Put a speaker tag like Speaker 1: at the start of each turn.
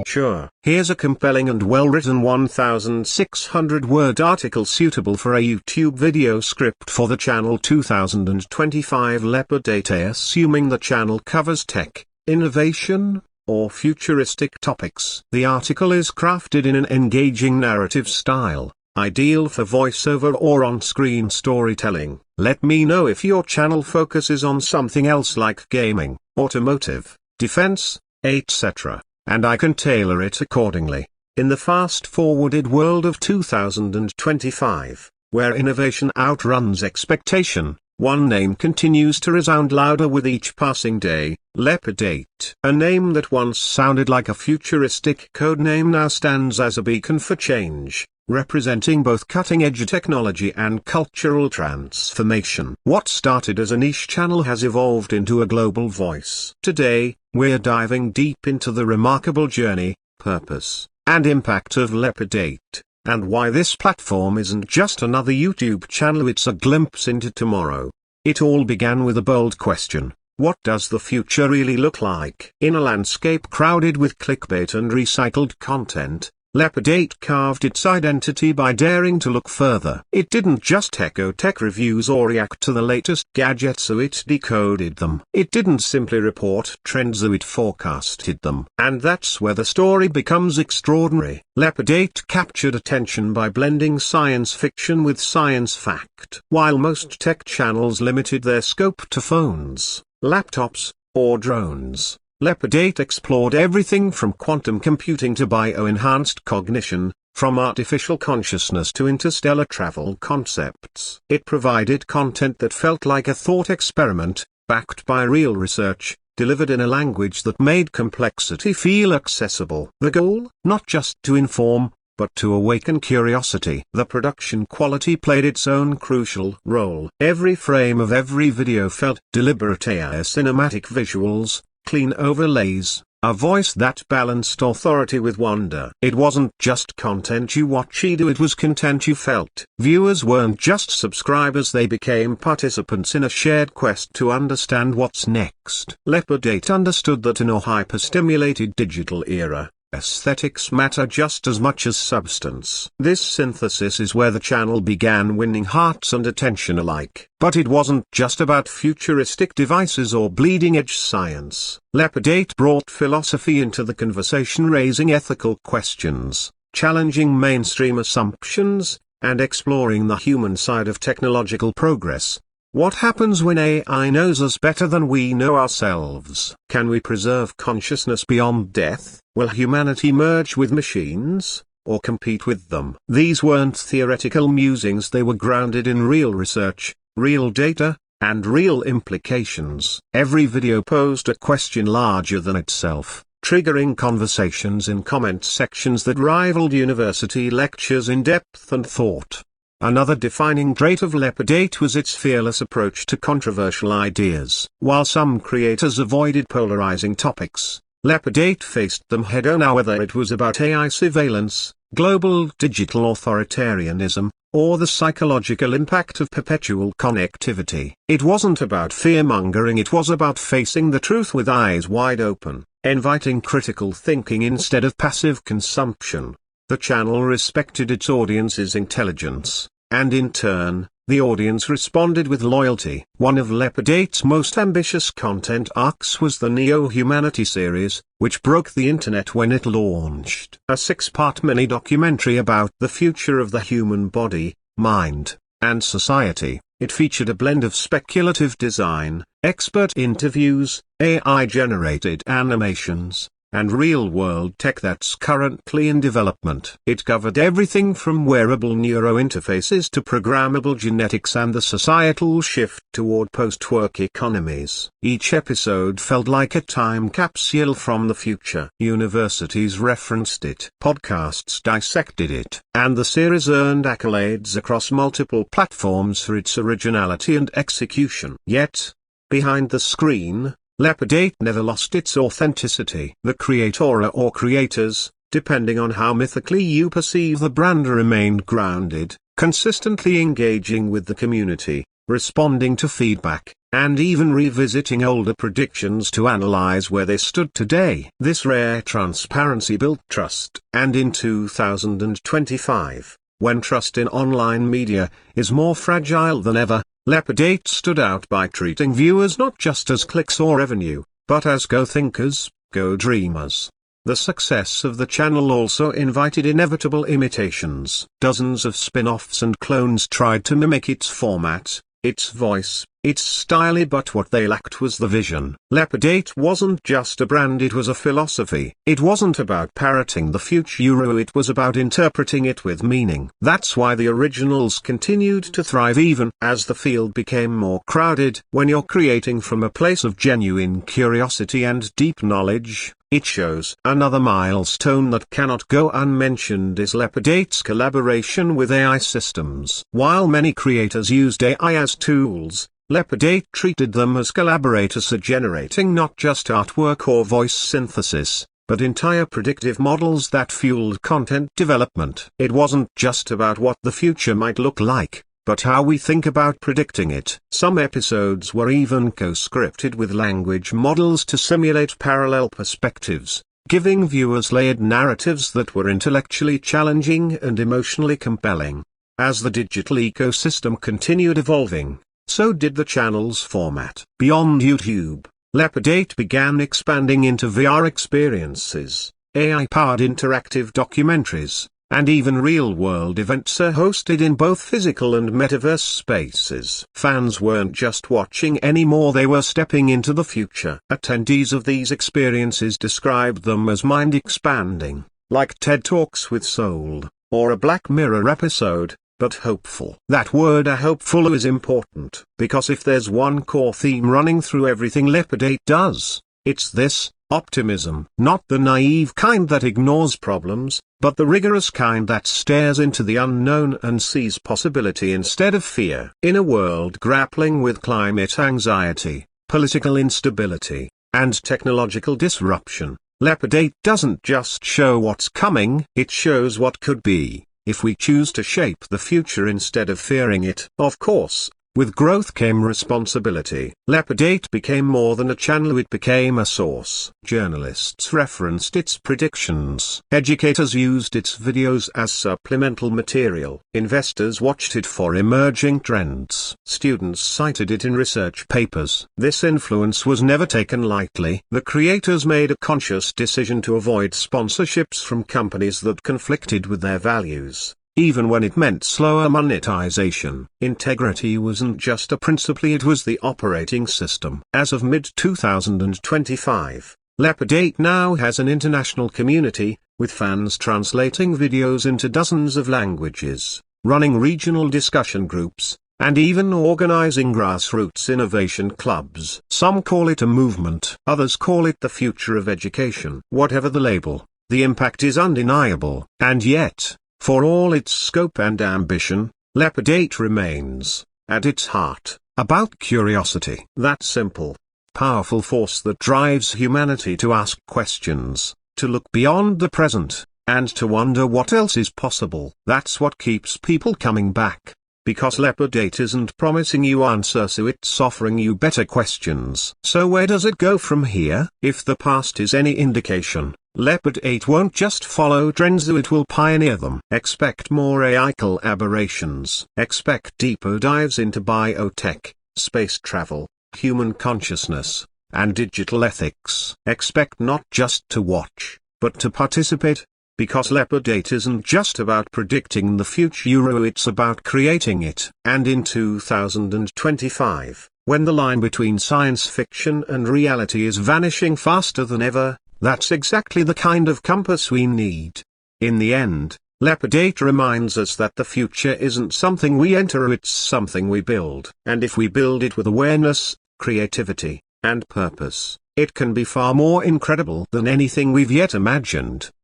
Speaker 1: mature. Here's a compelling and well-written 1,600-word article suitable for a YouTube video script for the channel 2025 Leopard 8’s. Assuming the channel covers tech, innovation, or futuristic topics. The article is crafted in an engaging narrative style, ideal for voiceover or on-screen storytelling. Let me know if your channel focuses on something else like gaming, automotive, defense, etc., and I can tailor it accordingly. In the fast-forwarded world of 2025, where innovation outruns expectation, one name continues to resound louder with each passing day: Leopard 8. A name that once sounded like a futuristic codename now stands as a beacon for change, representing both cutting-edge technology and cultural transformation. What started as a niche channel has evolved into a global voice. Today, we're diving deep into the remarkable journey, purpose, and impact of Leopard 8. And why this platform isn't just another YouTube channel, it's a glimpse into tomorrow. It all began with a bold question: what does the future really look like? In a landscape crowded with clickbait and recycled content, Leopard 8 carved its identity by daring to look further. It didn't just echo tech reviews or react to the latest gadgets, so it decoded them. It didn't simply report trends, so it forecasted them. And that's where the story becomes extraordinary. Leopard 8 captured attention by blending science fiction with science fact. While most tech channels limited their scope to phones, laptops, or drones, Leopard 8 explored everything from quantum computing to bio-enhanced cognition, from artificial consciousness to interstellar travel concepts. It provided content that felt like a thought experiment, backed by real research, delivered in a language that made complexity feel accessible. The goal? Not just to inform, but to awaken curiosity. The production quality played its own crucial role. Every frame of every video felt deliberate. AI cinematic visuals, clean overlays, a voice that balanced authority with wonder. It wasn't just content you watched, it was content you felt. Viewers weren't just subscribers, they became participants in a shared quest to understand what's next. Leopard 8 understood that in a hyper-stimulated digital era, aesthetics matter just as much as substance. This synthesis is where the channel began winning hearts and attention alike. But it wasn't just about futuristic devices or bleeding-edge science. Leopard 8 brought philosophy into the conversation, raising ethical questions, challenging mainstream assumptions, and exploring the human side of technological progress. What happens when AI knows us better than we know ourselves? Can we preserve consciousness beyond death? Will humanity merge with machines, or compete with them? These weren't theoretical musings, they were grounded in real research, real data, and real implications. Every video posed a question larger than itself, triggering conversations in comment sections that rivaled university lectures in depth and thought. Another defining trait of Leopard 8 was its fearless approach to controversial ideas. While some creators avoided polarizing topics, Leopard 8 faced them head-on. Now, whether it was about AI surveillance, global digital authoritarianism, or the psychological impact of perpetual connectivity, it wasn't about fear-mongering, it was about facing the truth with eyes wide open, inviting critical thinking instead of passive consumption. The channel respected its audience's intelligence, and in turn, the audience responded with loyalty. One of Leopard 8's most ambitious content arcs was the Neo-Humanity series, which broke the internet when it launched. A 6-part mini-documentary about the future of the human body, mind, and society. It featured a blend of speculative design, expert interviews, AI-generated animations, and real-world tech that's currently in development. It covered everything from wearable neurointerfaces to programmable genetics and the societal shift toward post-work economies. Each episode felt like a time capsule from the future. Universities referenced it, podcasts dissected it, and the series earned accolades across multiple platforms for its originality and execution. Yet, behind the screen, Leopard 8 never lost its authenticity. The creator or creators, depending on how mythically you perceive the brand, remained grounded, consistently engaging with the community, responding to feedback, and even revisiting older predictions to analyze where they stood today. This rare transparency built trust, and in 2025, when trust in online media is more fragile than ever, Leopard 8 stood out by treating viewers not just as clicks or revenue, but as go-thinkers, go-dreamers. The success of the channel also invited inevitable imitations. Dozens of spin-offs and clones tried to mimic its format, its voice, its style, but what they lacked was the vision. Leopard 8 wasn't just a brand, it was a philosophy. It wasn't about parroting the future, it was about interpreting it with meaning. That's why the originals continued to thrive even as the field became more crowded. When you're creating from a place of genuine curiosity and deep knowledge, it shows. Another milestone that cannot go unmentioned is Leopard 8's collaboration with AI systems. While many creators used AI as tools, Leopard 8 treated them as collaborators, generating not just artwork or voice synthesis, but entire predictive models that fueled content development. It wasn't just about what the future might look like, but how we think about predicting it. Some episodes were even co-scripted with language models to simulate parallel perspectives, giving viewers layered narratives that were intellectually challenging and emotionally compelling. As the digital ecosystem continued evolving, so did the channel's format. Beyond YouTube, Leopard 8 began expanding into VR experiences, AI-powered interactive documentaries, and even real-world events are hosted in both physical and metaverse spaces. Fans weren't just watching anymore, they were stepping into the future. Attendees of these experiences described them as mind-expanding, like TED Talks with Soul, or a Black Mirror episode, but hopeful. That word hopeful is important, because if there's one core theme running through everything Leopard 8 does, it's this: optimism. Not the naive kind that ignores problems, but the rigorous kind that stares into the unknown and sees possibility instead of fear. In a world grappling with climate anxiety, political instability, and technological disruption, Leopard 8 doesn't just show what's coming, it shows what could be, if we choose to shape the future instead of fearing it. Of course, with growth came responsibility. Leopard 8 became more than a channel, it became a source. Journalists referenced its predictions. Educators used its videos as supplemental material. Investors watched it for emerging trends. Students cited it in research papers. This influence was never taken lightly. The creators made a conscious decision to avoid sponsorships from companies that conflicted with their values, even when it meant slower monetization. Integrity wasn't just a principle, it was the operating system. As of mid-2025, Leopard 8 now has an international community, with fans translating videos into dozens of languages, running regional discussion groups, and even organizing grassroots innovation clubs. Some call it a movement, others call it the future of education. Whatever the label, the impact is undeniable. And yet, for all its scope and ambition, Leopard 8 remains, at its heart, about curiosity. That simple, powerful force that drives humanity to ask questions, to look beyond the present, and to wonder what else is possible. That's what keeps people coming back. Because Leopard 8 isn't promising you answers, so it's offering you better questions. So where does it go from here? If the past is any indication, Leopard 8 won't just follow trends, it will pioneer them. Expect more AI collaborations. Expect deeper dives into biotech, space travel, human consciousness, and digital ethics. Expect not just to watch, but to participate. Because Leopard 8 isn't just about predicting the future, it's about creating it. And in 2025, when the line between science fiction and reality is vanishing faster than ever, that's exactly the kind of compass we need. In the end, Leopard 8 reminds us that the future isn't something we enter, it's something we build. And if we build it with awareness, creativity, and purpose, it can be far more incredible than anything we've yet imagined.